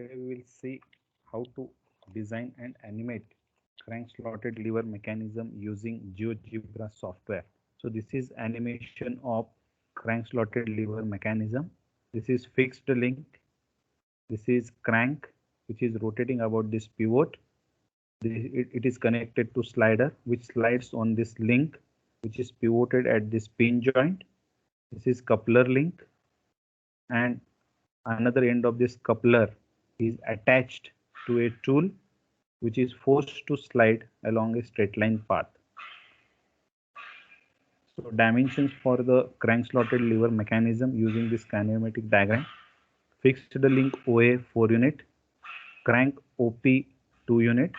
Today we will see how to design and animate crank slotted lever mechanism using GeoGebra software. So this is animation of crank slotted lever mechanism. This is fixed link. This is crank which is rotating about this pivot. It is connected to slider which slides on this link which is pivoted at this pin joint. This is coupler link, and another end of this coupler is attached to a tool which is forced to slide along a straight line path. So dimensions for the crank slotted lever mechanism using this kinematic diagram: fixed link OA 4 unit, crank OP 2 unit,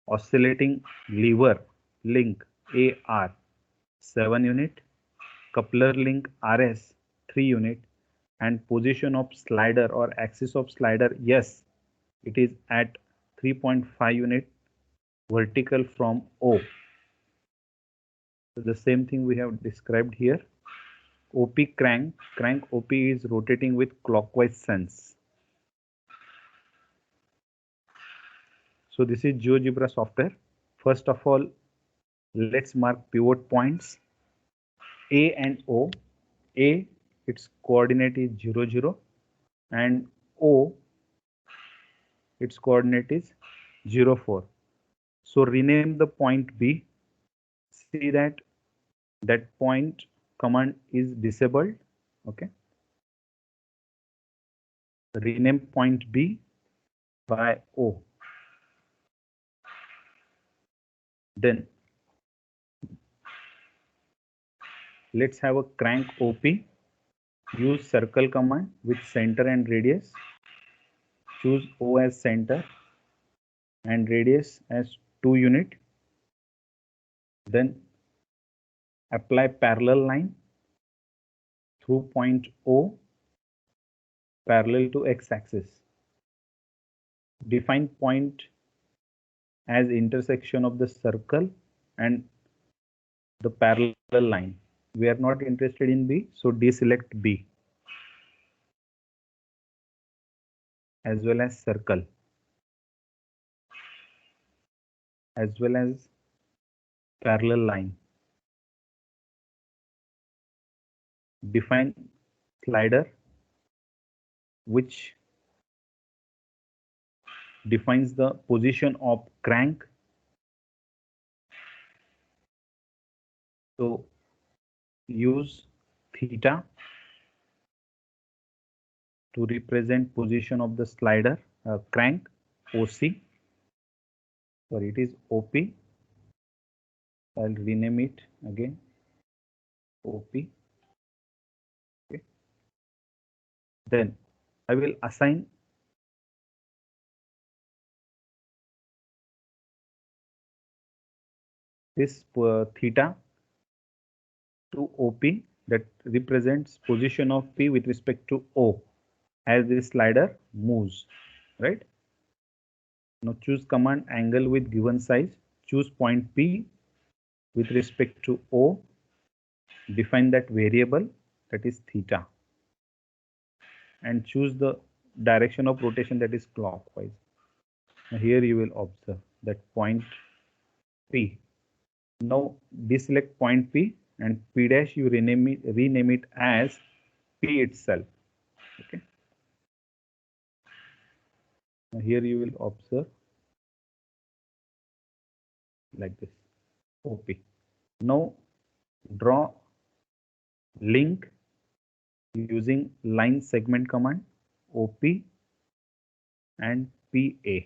oscillating lever link AR 7 unit, coupler link RS 3 unit, and position of slider or axis of slider, yes, it is at 3.5 unit vertical from O. So the same thing we have described here. OP crank OP is rotating with clockwise sense. So this is GeoGebra software. First of all, let's mark pivot points A and O. A, its coordinate is 0, 0, and O, its coordinate is 0, 4. So rename the point B. See that point command is disabled. Okay. Rename point B by O. Then let's have a crank OP. Use circle command with center and radius. Choose O as center and radius as 2 unit. Then apply parallel line through point O parallel to x-axis. Define point as intersection of the circle and the parallel line. We are not interested in B, so deselect B as well as circle as well as parallel line. Define slider which defines the position of crank. So use theta to represent position of the slider crank OC. Sorry, it is OP. I'll rename it again OP. Okay. Then I will assign this theta to OP that represents position of P with respect to O as this slider moves, right? Now choose command angle with given size. Choose point P with respect to O. Define that variable, that is theta, and choose the direction of rotation, that is clockwise. Now here you will observe that point P. Now deselect point P and P dash you rename it as P itself. Okay. Now here you will observe like this OP. Now draw link using line segment command OP and PA.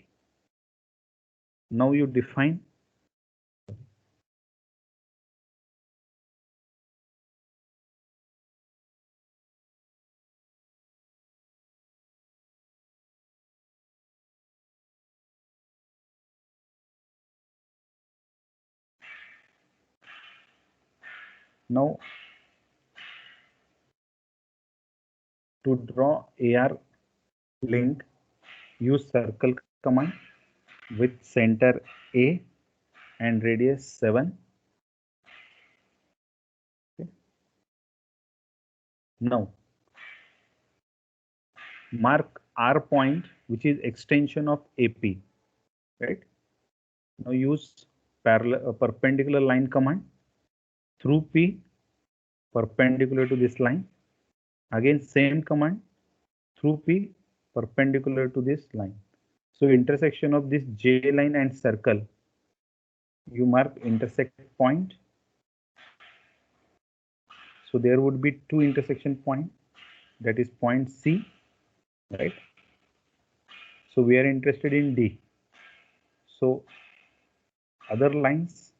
Now you define now to draw AR link, use circle command with center A and radius 7. Okay. Now mark R point, which is extension of AP, right? Now use perpendicular line command through P perpendicular to this line. Again, same command through P perpendicular to this line. So intersection of this J line and circle, you mark intersect point. So there would be two intersection point, that is point C, right? So we are interested in D. So other lines,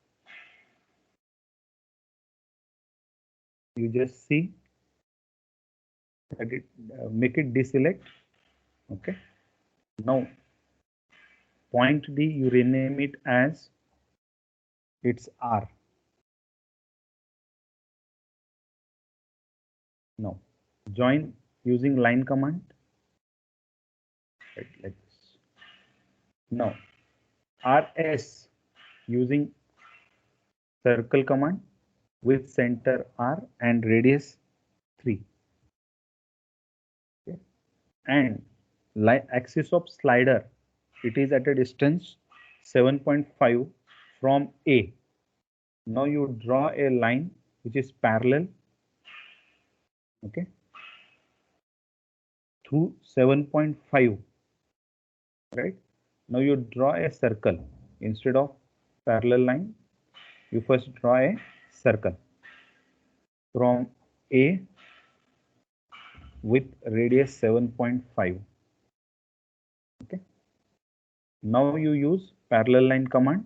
you just see that it make it deselect. Okay. Now point D, you rename it as it's R. Now join using line command, right, like this. Now RS using circle command with center R and radius 3. Okay. And axis of slider, it is at a distance 7.5 from A. Now you draw a line which is parallel, okay, through 7.5, right? Now you draw a circle. Instead of parallel line, you first draw a circle from A with radius 7.5. Okay. Now you use parallel line command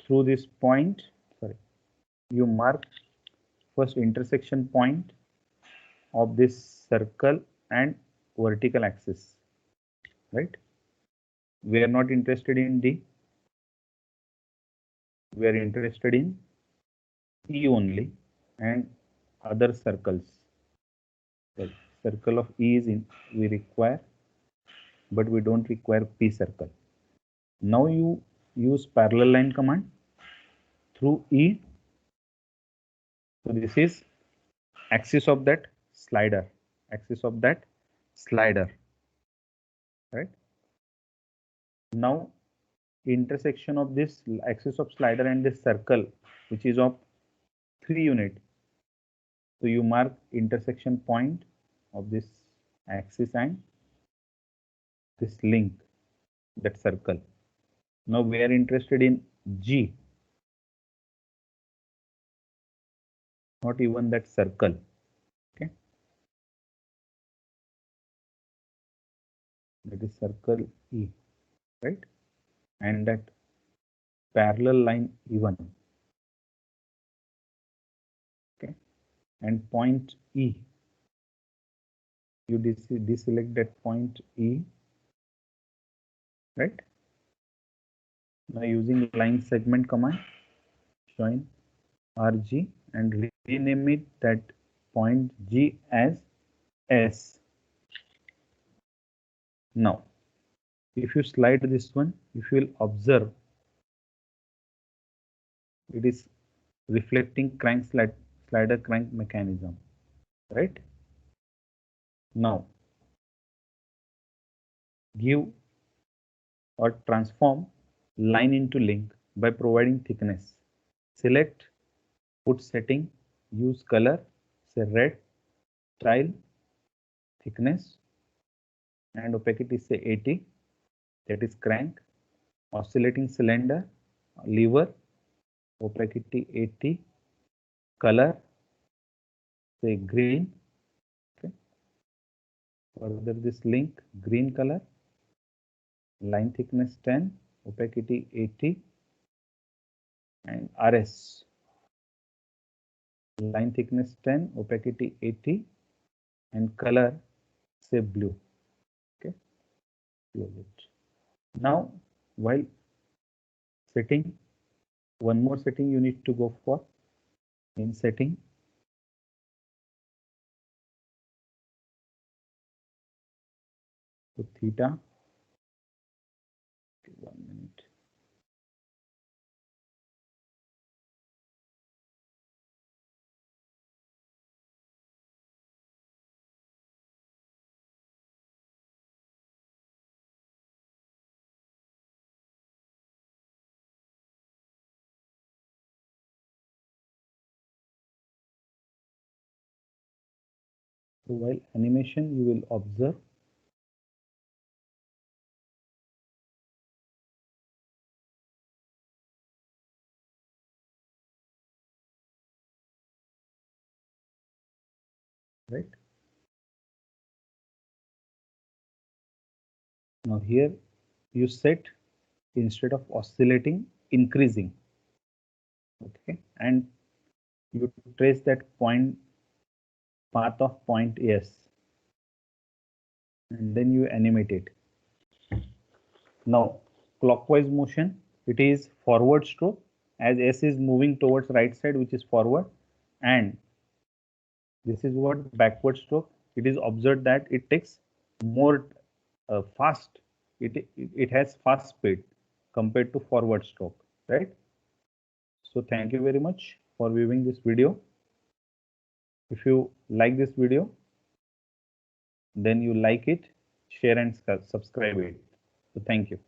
through this point. Sorry, you mark first intersection point of this circle and vertical axis, right? We are not interested in D. We are interested in E only and other circles. The circle of E is in, we require, but we don't require P circle. Now you use parallel line command through E. So this is axis of that slider, right? Now intersection of this axis of slider and this circle, which is of 3 unit. So you mark intersection point of this axis and this link, that circle. Now we are interested in G, not even that circle. Okay, that is circle E, right? And that parallel line E1. Okay, and point E, you deselect that point E, right? Now using line segment command, join RG and rename it that point G as S. Now, if you slide this one, if you will observe, it is reflecting slider crank mechanism, right? Now, give or transform line into link by providing thickness. Select, put setting, use color, say red, style, thickness, and opacity say 80, that is crank. Oscillating cylinder, lever, opacity 80, color, say green. Okay. Further this link, green color, line thickness 10, opacity 80, and RS, line thickness 10, opacity 80, and color say blue. Okay, close it. Now, while setting, one more setting you need to go for. In setting, so theta, okay, 1 minute. So while animation, you will observe right. Now here you set instead of oscillating, increasing. Okay, and you trace that point path of point S, and then you animate it. Now clockwise motion, it is forward stroke as S is moving towards right side, which is forward, and this is what backward stroke. It is observed that it takes more fast. It has fast speed compared to forward stroke, right? So thank you very much for viewing this video. If you like this video, then you like it, share and subscribe it. So thank you.